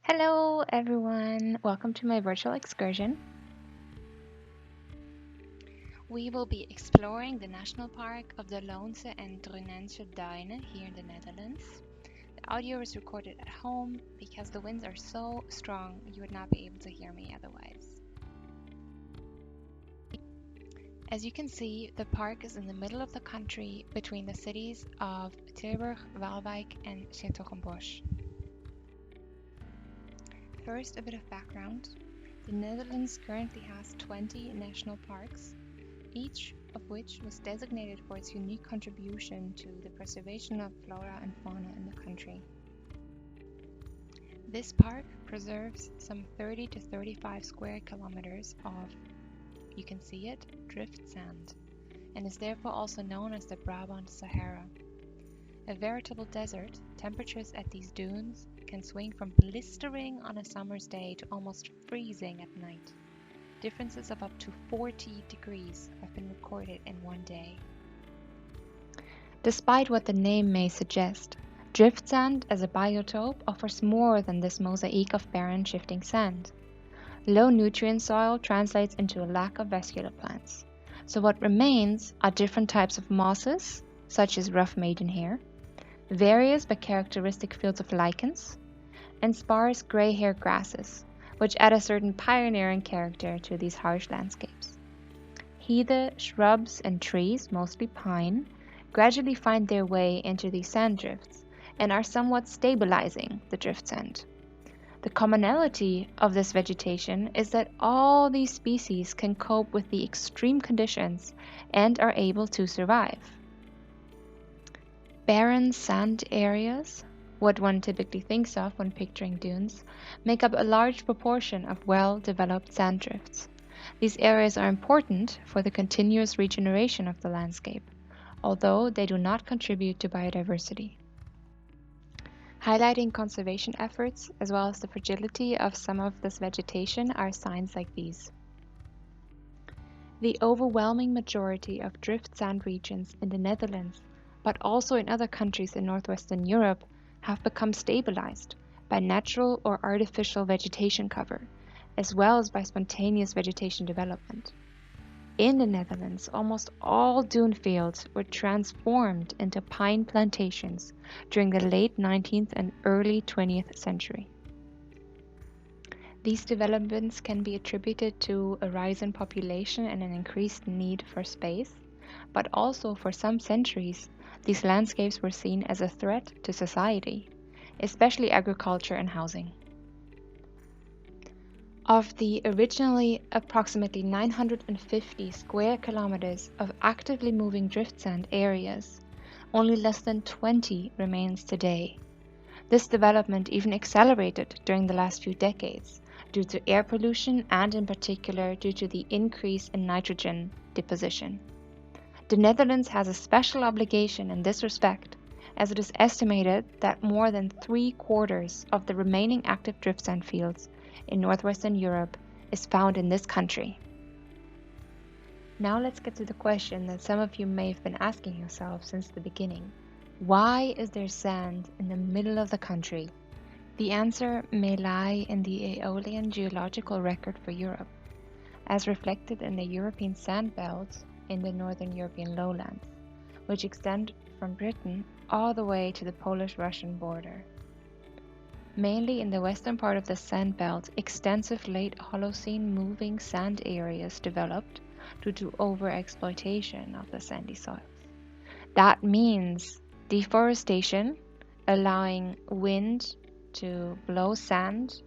Hello everyone, welcome to my virtual excursion. We will be exploring the national park of the Loonse and Drunense Duinen here in the Netherlands. The audio is recorded at home because the winds are so strong you would not be able to hear me otherwise. As you can see, the park is in the middle of the country between the cities of Tilburg, Waalwijk and 's-Hertogenbosch. First, a bit of background. The Netherlands currently has 20 national parks, each of which was designated for its unique contribution to the preservation of flora and fauna in the country. This park preserves some 30 to 35 square kilometers of, you can see it, drift sand, and is therefore also known as the Brabant Sahara. A veritable desert, temperatures at these dunes can swing from blistering on a summer's day to almost freezing at night. Differences of up to 40 degrees have been recorded in one day. Despite what the name may suggest, drift sand as a biotope offers more than this mosaic of barren shifting sand. Low nutrient soil translates into a lack of vascular plants. So what remains are different types of mosses, such as rough maidenhair, various but characteristic fields of lichens, and sparse gray-haired grasses, which add a certain pioneering character to these harsh landscapes. Heather, shrubs, and trees, mostly pine, gradually find their way into these sand drifts and are somewhat stabilizing the drift sand. The commonality of this vegetation is that all these species can cope with the extreme conditions and are able to survive. Barren sand areas, what one typically thinks of when picturing dunes, make up a large proportion of well-developed sand drifts. These areas are important for the continuous regeneration of the landscape, although they do not contribute to biodiversity. Highlighting conservation efforts as well as the fragility of some of this vegetation are signs like these. The overwhelming majority of drift sand regions in the Netherlands, but also in other countries in northwestern Europe, have become stabilized by natural or artificial vegetation cover, as well as by spontaneous vegetation development. In the Netherlands, almost all dune fields were transformed into pine plantations during the late 19th and early 20th century. These developments can be attributed to a rise in population and an increased need for space, but also for some centuries, these landscapes were seen as a threat to society, especially agriculture and housing. Of the originally approximately 950 square kilometers of actively moving drift sand areas, only less than 20 remains today. This development even accelerated during the last few decades due to air pollution and in particular due to the increase in nitrogen deposition. The Netherlands has a special obligation in this respect, as it is estimated that more than 3/4 of the remaining active drift sand fields in northwestern Europe is found in this country. Now let's get to the question that some of you may have been asking yourself since the beginning. Why is there sand in the middle of the country? The answer may lie in the Aeolian geological record for Europe, as reflected in the European sand belts in the northern European lowlands, which extend from Britain all the way to the Polish-Russian border. Mainly in the western part of the sand belt, extensive late Holocene moving sand areas developed due to overexploitation of the sandy soils. That means deforestation, allowing wind to blow sand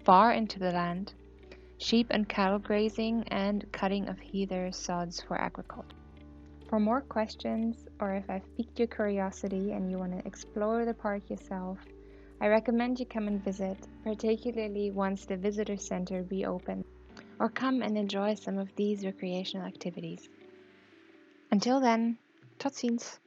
far into the land, sheep and cattle grazing, and cutting of heather sods for agriculture. For more questions, or if I've piqued your curiosity and you want to explore the park yourself, I recommend you come and visit, particularly once the visitor center reopens, or come and enjoy some of these recreational activities. Until then, tot ziens!